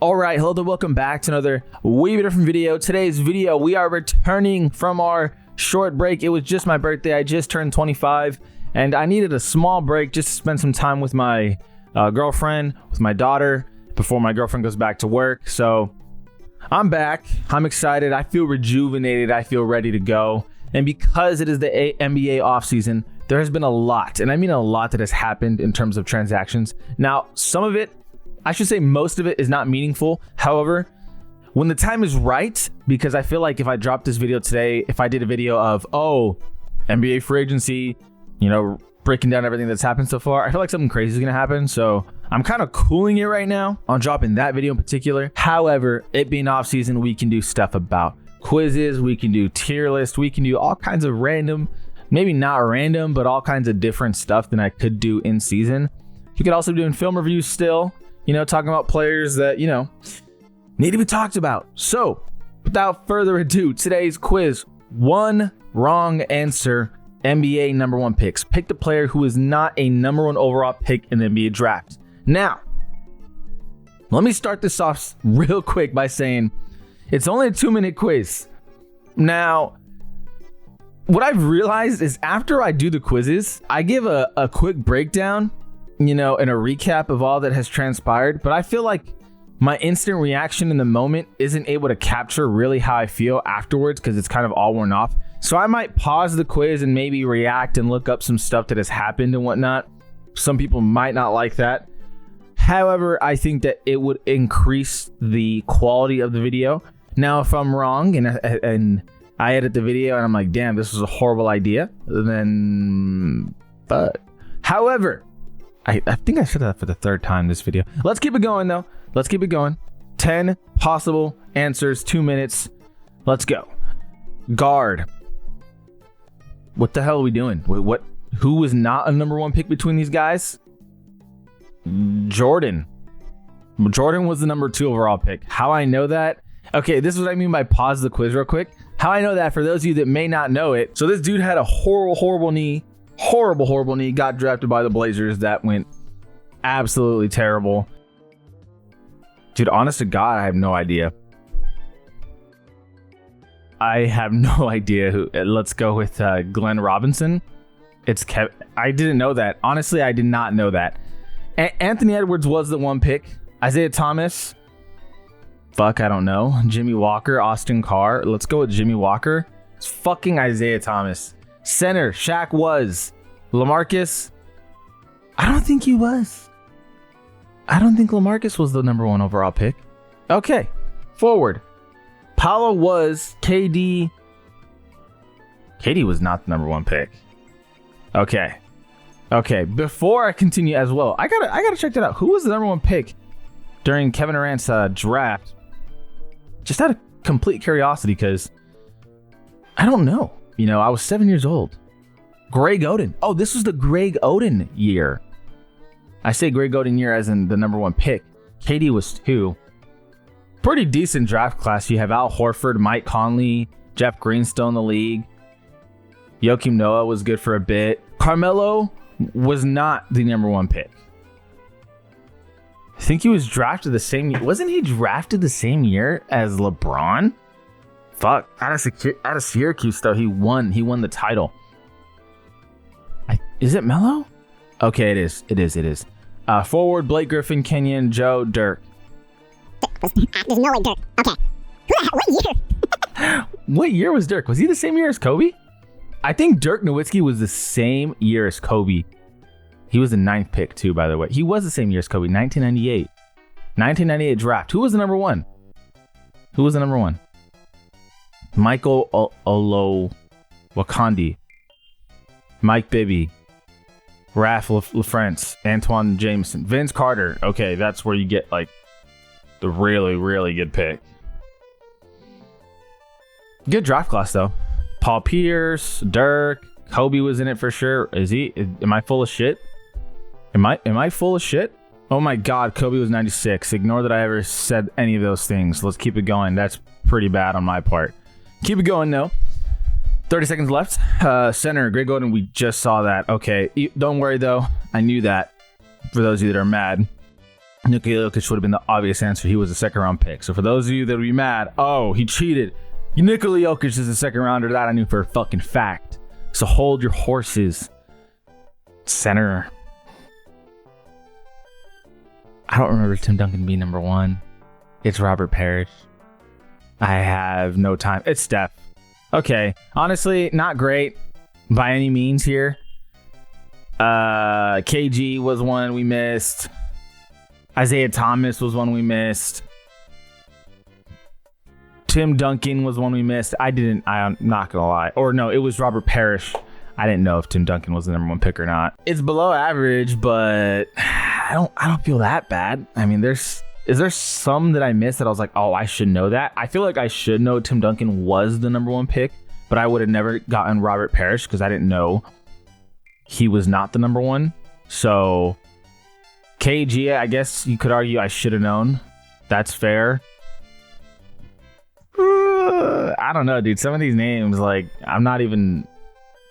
All right, hello there, welcome back to another wee bit different video. Today's video, we are returning from our short break. It was just my birthday. I just turned 25 and I needed a small break just to spend some time with my girlfriend, with my daughter before my girlfriend goes back to work. So I'm back. I'm excited. I feel rejuvenated. I feel ready to go. And because it is the NBA offseason, there has been a lot, and I mean a lot, that has happened in terms of transactions. Now, some of it, I should say most of it, is not meaningful. However, when the time is right, because I feel like if I dropped this video today, if I did a video of, NBA free agency, breaking down everything that's happened so far, I feel like something crazy is going to happen. So I'm kind of cooling it right now on dropping that video in particular. However, it being off season, we can do stuff about quizzes. We can do tier lists. We can do all kinds of random, maybe not random, but all kinds of different stuff than I could do in season. We could also be doing film reviews still. Talking about players that, need to be talked about. So, without further ado, today's quiz. One wrong answer, NBA number one picks. Pick the player who is not a number one overall pick in the NBA draft. Now, let me start this off real quick by saying it's only a 2-minute quiz. Now, what I've realized is after I do the quizzes, I give a quick breakdown, and a recap of all that has transpired, but I feel like my instant reaction in the moment isn't able to capture really how I feel afterwards because it's kind of all worn off. So I might pause the quiz and maybe react and look up some stuff that has happened and whatnot. Some people might not like that. However, I think that it would increase the quality of the video. Now, if I'm wrong and I edit the video and I'm like, damn, this was a horrible idea, however, I think I said that for the third time this video. Let's keep it going, though. Let's keep it going. 10 possible answers, 2 minutes. Let's go. Guard. What the hell are we doing? Wait, who was not a number one pick between these guys? Jordan. Jordan was the number 2 overall pick. How I know that? Okay, this is what I mean by pause the quiz real quick. How I know that, for those of you that may not know it. So this dude had a horrible knee. Horrible knee. Got drafted by the Blazers. That went absolutely terrible. Dude, honest to God, I have no idea. I have no idea who. Let's go with Glenn Robinson. It's Kevin. I didn't know that. Honestly, I did not know that. Anthony Edwards was the one pick. Isaiah Thomas. Fuck, I don't know. Jimmy Walker, Austin Carr. Let's go with Jimmy Walker. It's fucking Isaiah Thomas. Center, Shaq was. LaMarcus, I don't think he was. I don't think LaMarcus was the number 1 overall pick. Okay, forward. Paolo was. KD was not the number 1 pick. Okay, before I continue as well, I gotta check that out. Who was the number 1 pick during Kevin Durant's draft? Just out of complete curiosity, because I don't know. I was 7 years old. Greg Oden. Oh, this was the Greg Oden year. I say Greg Oden year as in the number 1 pick. KD was 2. Pretty decent draft class. You have Al Horford, Mike Conley, Jeff Green still in the league. Joakim Noah was good for a bit. Carmelo was not the number 1 pick. I think he was drafted the same year. Wasn't he drafted the same year as LeBron? Fuck. Out of Syracuse, though, he won the title. Is it Melo? Okay, it is. Forward, Blake Griffin, Kenyon, Joe, Dirk. There's no way Dirk. Okay. What year? What year was Dirk? Was he the same year as Kobe? I think Dirk Nowitzki was the same year as Kobe. He was the 9th pick, too, by the way. He was the same year as Kobe, 1998. 1998 draft. Who was the number 1? Michael Olowokandi, Mike Bibby, Raph LaFrance, Antoine Jameson, Vince Carter. Okay, that's where you get like the really, really good pick. Good draft class though. Paul Pierce, Dirk, Kobe was in it for sure. Am I full of shit? Am I full of shit? Oh my God, Kobe was 96. Ignore that I ever said any of those things. Let's keep it going. That's pretty bad on my part. Keep it going though. 30 seconds left. Center, Greg Oden, we just saw that. Okay, don't worry though. I knew that. For those of you that are mad. Nikola Jokic would have been the obvious answer. He was a second round pick. So for those of you that would be mad, oh, he cheated. Nikola Jokic is a second rounder. That I knew for a fucking fact. So hold your horses. Center. I don't remember Tim Duncan being number one. It's Robert Parrish. I have no time. It's Steph. Okay. Honestly, not great by any means here. KG was one we missed. Isaiah Thomas was one we missed. Tim Duncan was one we missed. I'm not gonna lie. Or no, it was Robert Parrish. I didn't know if Tim Duncan was the number one pick or not. It's below average, but I don't feel that bad. I mean, is there some that I missed that I was like, oh, I should know that? I feel like I should know Tim Duncan was the number one pick, but I would have never gotten Robert Parrish because I didn't know he was not the number one. So KG, I guess you could argue I should have known. That's fair. I don't know, dude. Some of these names, like, I'm not even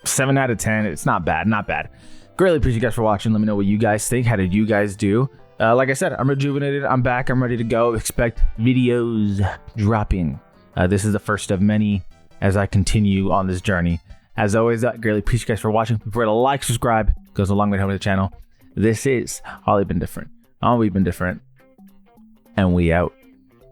7 out of 10. It's not bad. Not bad. Greatly appreciate you guys for watching. Let me know what you guys think. How did you guys do? Like I said, I'm rejuvenated. I'm back. I'm ready to go. Expect videos dropping. This is the first of many as I continue on this journey. As always, greatly appreciate you guys for watching. Don't forget to like, subscribe. It goes a long way to help the channel. This is Ollie Been Different. We've been different. And we out.